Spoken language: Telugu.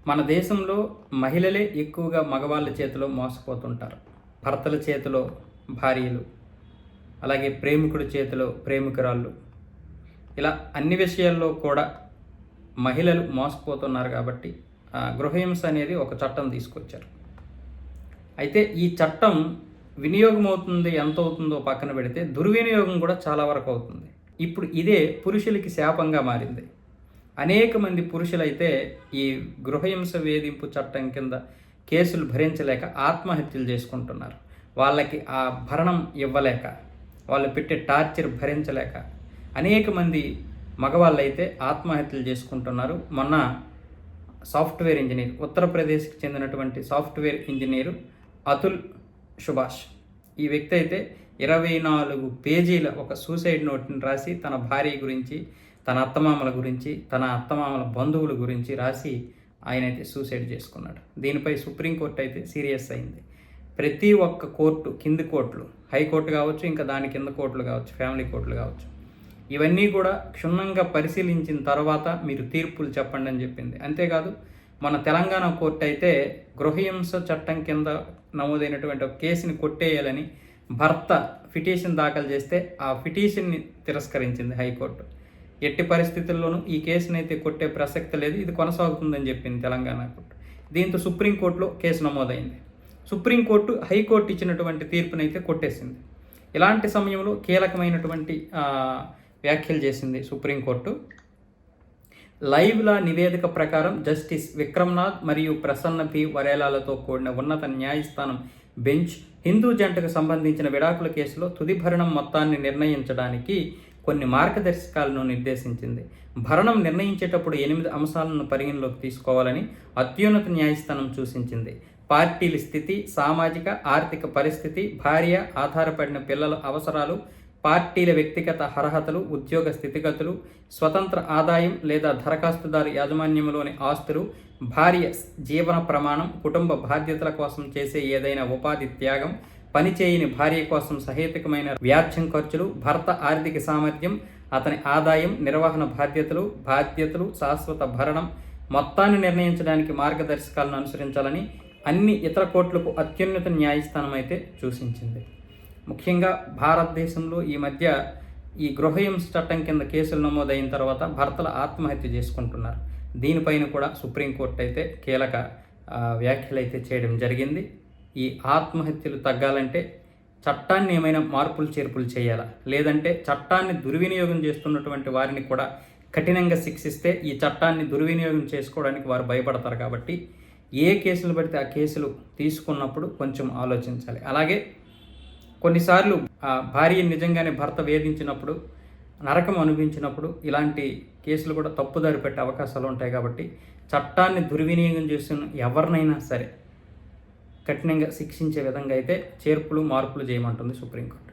మన దేశంలో మహిళలే ఎక్కువగా మగవాళ్ళ చేతిలో మోసపోతుంటారు. భర్తల చేతిలో భార్యలు, అలాగే ప్రేమికుడి చేతిలో ప్రేమికురాళ్ళు. ఇలా అన్ని విషయాల్లో కూడా మహిళలు మోసపోతున్నారు కాబట్టి గృహహింస అనేది ఒక చట్టం తీసుకొచ్చారు. అయితే ఈ చట్టం వినియోగం అవుతుంది, ఎంత అవుతుందో పక్కన పెడితే దుర్వినియోగం కూడా చాలా వరకు అవుతుంది. ఇప్పుడు ఇదే పురుషులకి శాపంగా మారింది. అనేక మంది పురుషులైతే ఈ గృహహింస వేధింపు చట్టం కింద కేసులు భరించలేక ఆత్మహత్యలు చేసుకుంటున్నారు. వాళ్ళకి ఆ భరణం ఇవ్వలేక, వాళ్ళు పెట్టే టార్చర్ భరించలేక అనేక మంది మగవాళ్ళైతే ఆత్మహత్యలు చేసుకుంటున్నారు. మొన్న సాఫ్ట్వేర్ ఇంజనీర్, ఉత్తరప్రదేశ్కి చెందినటువంటి సాఫ్ట్వేర్ ఇంజనీరు అతుల్ సుభాష్, ఈ వ్యక్తి అయితే 24 పేజీల ఒక సూసైడ్ నోట్ని రాసి తన భార్య గురించి, తన అత్తమామల గురించి, తన అత్తమామల బంధువుల గురించి రాసి ఆయనైతే సూసైడ్ చేసుకున్నాడు. దీనిపై సుప్రీంకోర్టు అయితే సీరియస్ అయింది. ప్రతి ఒక్క కోర్టు, కింది కోర్టులు, హైకోర్టు కావచ్చు, ఇంకా దాని కింద కోర్టులు కావచ్చు, ఫ్యామిలీ కోర్టులు కావచ్చు, ఇవన్నీ కూడా క్షుణ్ణంగా పరిశీలించిన తర్వాత మీరు తీర్పులు చెప్పండి అని చెప్పింది. అంతేకాదు మన తెలంగాణ కోర్టు అయితే గృహహింస చట్టం కింద నమోదైనటువంటి ఒక కేసుని కొట్టేయాలని భర్త పిటిషన్ దాఖలు చేస్తే ఆ పిటిషన్ని తిరస్కరించింది హైకోర్టు. ఎట్టి పరిస్థితుల్లోనూ ఈ కేసుని అయితే కొట్టే ప్రసక్తి లేదు, ఇది కొనసాగుతుందని చెప్పింది తెలంగాణ కోర్టు. దీంతో సుప్రీంకోర్టులో కేసు నమోదైంది. సుప్రీంకోర్టు హైకోర్టు ఇచ్చినటువంటి తీర్పునైతే కొట్టేసింది. ఇలాంటి సమయంలో కీలకమైనటువంటి వ్యాఖ్యలు చేసింది సుప్రీంకోర్టు. లైవ్లా నివేదిక ప్రకారం జస్టిస్ విక్రమ్నాథ్ మరియు ప్రసన్న పి వరేలాలతో కూడిన ఉన్నత న్యాయస్థానం బెంచ్ హిందూ జంటకు సంబంధించిన విడాకుల కేసులో తుది భరణం మొత్తాన్ని నిర్ణయించడానికి కొన్ని మార్గదర్శకాలను నిర్దేశించింది. భరణం నిర్ణయించేటప్పుడు 8 అంశాలను పరిగణలోకి తీసుకోవాలని అత్యున్నత న్యాయస్థానం సూచించింది. పార్టీల స్థితి, సామాజిక ఆర్థిక పరిస్థితి, భార్య, ఆధారపడిన పిల్లల అవసరాలు, పార్టీల వ్యక్తిగత అర్హతలు, ఉద్యోగ స్థితిగతులు, స్వతంత్ర ఆదాయం లేదా దరఖాస్తుదారు యాజమాన్యంలోని ఆస్తులు, భార్య జీవన ప్రమాణం, కుటుంబ బాధ్యతల కోసం చేసే ఏదైనా ఉపాధి త్యాగం, పనిచేయని భార్య కోసం సహేతుకమైన వ్యాజ్యం ఖర్చులు, భర్త ఆర్థిక సామర్థ్యం, అతని ఆదాయం, నిర్వహణ బాధ్యతలు, శాశ్వత భరణం మొత్తాన్ని నిర్ణయించడానికి మార్గదర్శకాలను అనుసరించాలని అన్ని ఇతర కోర్టులకు అత్యున్నత న్యాయస్థానం అయితే సూచించింది. ముఖ్యంగా భారతదేశంలో ఈ మధ్య ఈ గృహహింస చట్టం కింద కేసులు నమోదైన తర్వాత భర్తలు ఆత్మహత్య చేసుకుంటున్నారు. దీనిపైన కూడా సుప్రీంకోర్టు అయితే కీలక వ్యాఖ్యలు అయితే చేయడం జరిగింది. ఈ ఆత్మహత్యలు తగ్గాలంటే చట్టాన్ని ఏమైనా మార్పులు చేర్పులు చేయాలా, లేదంటే చట్టాన్ని దుర్వినియోగం చేస్తున్నటువంటి వారిని కూడా కఠినంగా శిక్షిస్తే ఈ చట్టాన్ని దుర్వినియోగం చేసుకోవడానికి వారు భయపడతారు. కాబట్టి ఏ కేసులు పడితే ఆ కేసులు తీసుకున్నప్పుడు కొంచెం ఆలోచించాలి. అలాగే కొన్నిసార్లు భార్య నిజంగానే భర్త వేధించినప్పుడు, నరకం అనిపించినప్పుడు ఇలాంటి కేసులు కూడా తప్పుదారి పెట్టే అవకాశాలు ఉంటాయి. కాబట్టి చట్టాన్ని దుర్వినియోగం చేస్తున్న ఎవరినైనా సరే కఠినంగా శిక్షించే విధంగా అయితే మార్పులు చేయమంటుంది సుప్రీంకోర్టు.